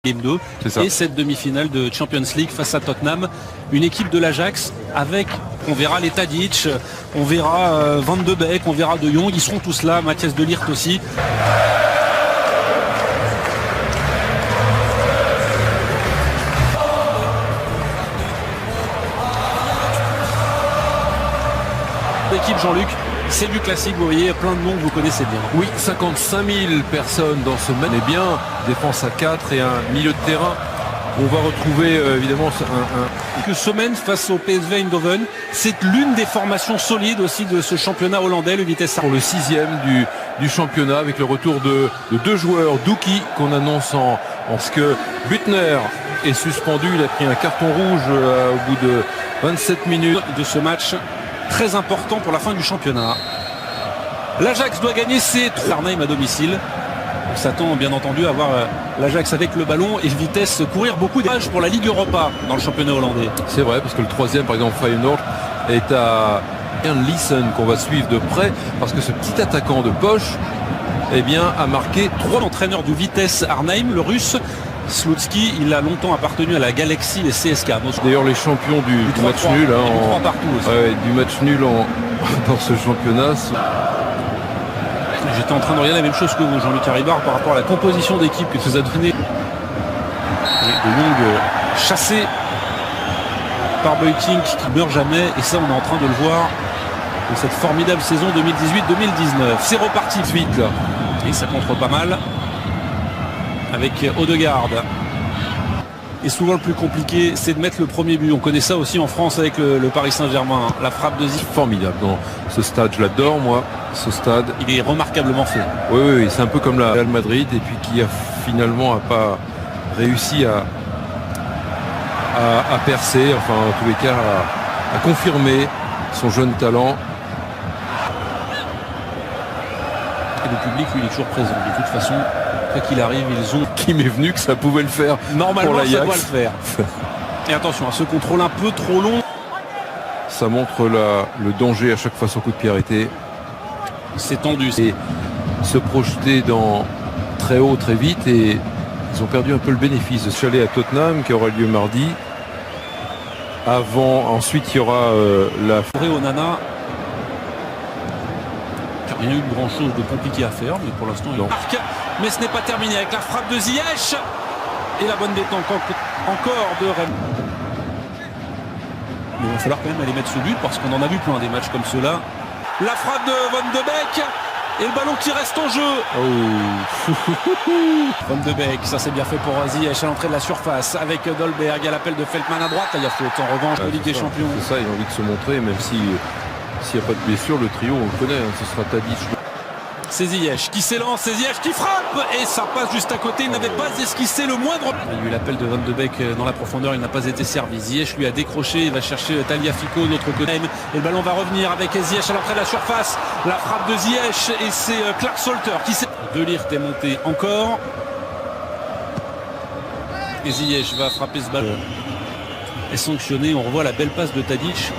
Game 2 et cette demi-finale de Champions League face à Tottenham, une équipe de l'Ajax avec, on verra les Tadic, on verra Van de Beek, on verra De Jong, ils seront tous là, Mathias de Ligt aussi. L'équipe Jean-Luc, c'est du classique, vous voyez, plein de noms que vous connaissez bien. Oui, 55 000 personnes dans ce match. Et bien, défense à 4 et un milieu de terrain. On va retrouver évidemment Que semaine face au PSV Eindhoven, c'est l'une des formations solides aussi de ce championnat hollandais, le Vitesse pour le 6e du championnat, avec le retour de deux joueurs, Douki qu'on annonce en ce que Butner est suspendu, il a pris un carton rouge au bout de 27 minutes de ce match très important pour la fin du championnat. L'Ajax doit gagner ses 3 Arnhem à domicile. On s'attend bien entendu à voir l'Ajax avec le ballon et Vitesse courir beaucoup d'épages pour la Ligue Europa dans le championnat hollandais. C'est vrai, parce que le 3e, par exemple, Feyenoord, est à Leeson qu'on va suivre de près, parce que ce petit attaquant de poche eh bien, a marqué 3. L'entraîneur du Vitesse Arnhem, le russe Slutsky, il a longtemps appartenu à la Galaxy et CSK. D'ailleurs les champions du match nul du match nul dans ce championnat. J'étais en train de regarder la même chose que vous, Jean-Luc Haribard, par rapport à la composition d'équipe que vous a donné. De Jong chassé par Beuting qui ne meurt jamais, et ça on est en train de le voir dans cette formidable saison 2018-2019. C'est reparti vite là, et ça contre pas mal avec Odegaard. Et souvent le plus compliqué, c'est de mettre le premier but. On connaît ça aussi en France avec le Paris Saint-Germain. La frappe de Zik. Formidable dans ce stade, je l'adore moi, ce stade. Il est remarquablement fait. Oui, c'est un peu comme la Real Madrid, et puis qui a finalement pas réussi à percer, enfin en tous les cas à confirmer son jeune talent. Et le public, lui, il est toujours présent. De toute façon, quoi qu'il arrive, ils ont... Qui m'est venu que ça pouvait le faire. Normalement, ça doit le faire. Et attention à ce contrôle un peu trop long. Ça montre le danger à chaque fois son coup de pied arrêté. C'est tendu. Et se projeter dans très haut, très vite. Et ils ont perdu un peu le bénéfice de ce chalet à Tottenham qui aura lieu mardi. Ensuite, il y aura la forêt au Nana. Il n'y a eu grand chose de compliqué à faire, mais pour l'instant il marque. Mais ce n'est pas terminé avec la frappe de Ziyech et la bonne détente encore de Rennes. Mais il va falloir quand même aller mettre ce but parce qu'on en a vu plein des matchs comme ceux-là. La frappe de Van de Beek et le ballon qui reste en jeu. Van de Beek, ça c'est bien fait pour Ziyech à l'entrée de la surface avec Dolberg. Il y a l'appel de Feldman à droite. Il y a faute en revanche de Ligue des Champions. C'est ça, il a envie de se montrer, même si... S'il n'y a pas de blessure, le trio, on le connaît, ce sera Tadic. C'est Ziyech qui s'élance, c'est Ziyech qui frappe et ça passe juste à côté, il n'avait pas esquissé le moindre. Il y a eu l'appel de Van de Beek dans la profondeur, il n'a pas été servi. Ziyech lui a décroché, il va chercher Tagliafico de l'autre côté. Et le ballon va revenir avec Ziyech à l'entrée de la surface. La frappe de Ziyech et c'est Clark Salter qui s'est... De Ligt est monté encore. Et Ziyech va frapper ce ballon. Et sanctionné, on revoit la belle passe de Tadic.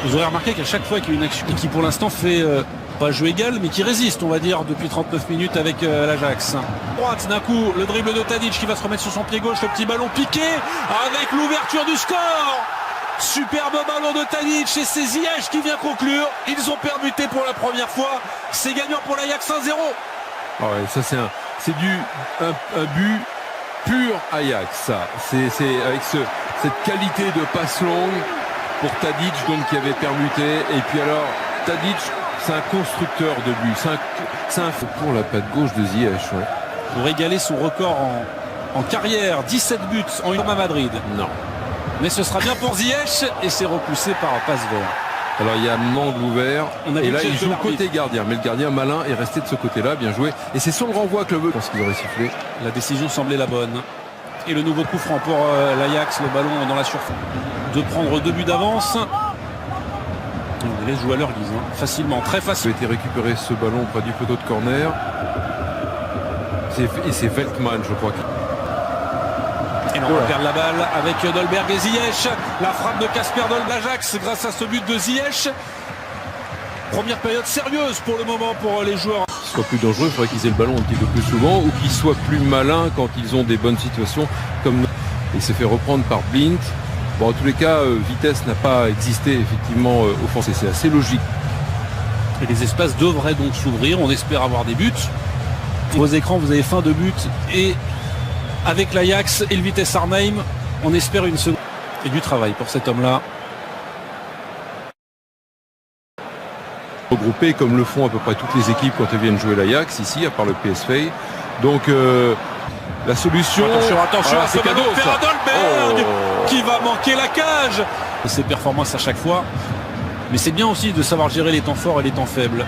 Vous aurez remarqué qu'à chaque fois qu'il y a une action qui pour l'instant fait pas jeu égal mais qui résiste on va dire depuis 39 minutes avec l'Ajax. Droite d'un coup le dribble de Tadic qui va se remettre sur son pied gauche, le petit ballon piqué avec l'ouverture du score. Superbe ballon de Tadic et c'est Ziyech qui vient conclure. Ils ont permuté pour la première fois. C'est gagnant pour l'Ajax 1-0. Ah ouais, ça c'est un but pur Ajax ça. C'est avec cette qualité de passe longue pour Tadic donc qui avait permuté, et puis alors Tadic c'est un constructeur de but, c'est un pour la patte gauche de Ziyech pour égaler son record en carrière, 17 buts en une à Madrid. Non, mais ce sera bien pour Ziyech et c'est repoussé par un passe vert. Alors il y a un angle ouvert et là il joue côté gardien, mais le gardien malin est resté de ce côté là, bien joué, et c'est sur le renvoi que le veut. Je pense qu'il aurait sifflé. La décision semblait la bonne. Et le nouveau coup franc pour l'Ajax, le ballon dans la surface. De prendre 2 buts d'avance. On les laisse jouer à leur guise, facilement, très facile. Il a été récupéré ce ballon près du poteau de corner. Et c'est Veltman, je crois. Et on va perdre la balle avec Dolberg et Ziyech. La frappe de Casper Dolberg grâce à ce but de Ziyech. Première période sérieuse pour le moment pour les joueurs. Soit plus dangereux, il faudrait qu'ils aient le ballon un petit peu plus souvent ou qu'ils soient plus malins quand ils ont des bonnes situations comme il s'est fait reprendre par Blind. Bon, en tous les cas, Vitesse n'a pas existé effectivement offensif. C'est assez logique. Et les espaces devraient donc s'ouvrir. On espère avoir des buts. Vos écrans, vous avez fin de but et avec l'Ajax et le Vitesse Arnhem, on espère une seconde. Et du travail pour cet homme-là. Regroupés comme le font à peu près toutes les équipes quand elles viennent jouer l'Ajax ici, à part le PSV. Donc la solution. Attention, c'est cadeau. Dolberg qui va manquer la cage. Ses performances à chaque fois. Mais c'est bien aussi de savoir gérer les temps forts et les temps faibles.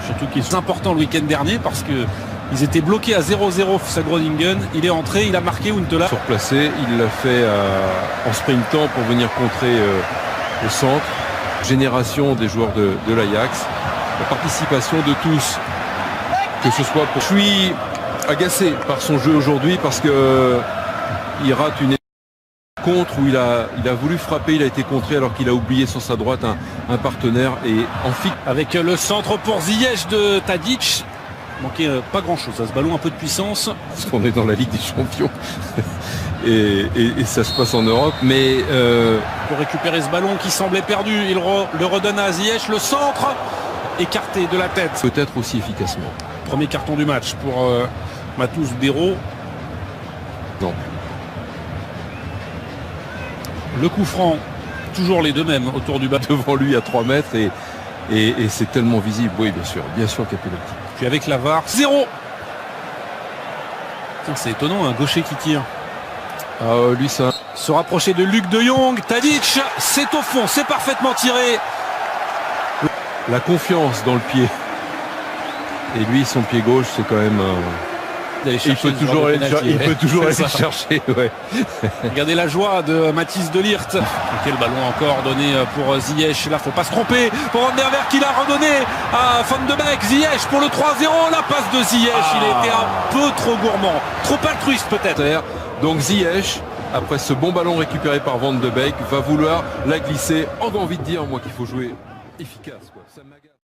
Surtout qu'il est important le week-end dernier parce que ils étaient bloqués à 0-0 face à Groningen. Il est entré, il a marqué Huntelaar. Surplacé, il l'a fait en sprintant pour venir contrer le centre. Génération des joueurs de l'Ajax. La participation de tous, que ce soit pour... Je suis agacé par son jeu aujourd'hui parce que il rate une contre où il a voulu frapper, il a été contré alors qu'il a oublié sur sa droite un partenaire et en fixe. Avec le centre pour Ziyech de Tadic. Manquait pas grand chose à ce ballon, un peu de puissance. Parce qu'on est dans la Ligue des Champions et ça se passe en Europe. Mais pour récupérer ce ballon qui semblait perdu, il le redonne à Ziyech. Le centre écarté de la tête. Peut-être aussi efficacement. Premier carton du match pour Matous Béraud. Non. Le coup franc, toujours les deux mêmes autour du bas. Devant lui à 3 mètres et c'est tellement visible. Oui, bien sûr qu'il y a pénalty. Puis avec la VAR, 0. C'est étonnant, un gaucher qui tire. Lui ça. Se rapprocher de Luc de Jong, Tadic, c'est au fond, c'est parfaitement tiré. La confiance dans le pied. Et lui, son pied gauche, c'est quand même... Il peut toujours aller le chercher. Ouais. Regardez la joie de Mathis de Ligt. Quel ballon encore donné pour Ziyech. Là, faut pas se tromper. Pour Van der Werf qui l'a redonné à Van de Beek. Ziyech pour le 3-0. La passe de Ziyech. Il a été un peu trop gourmand. Trop altruiste peut-être. Donc Ziyech, après ce bon ballon récupéré par Van de Beek, va vouloir la glisser. J'ai envie de dire, moi, qu'il faut jouer efficace, quoi. Ça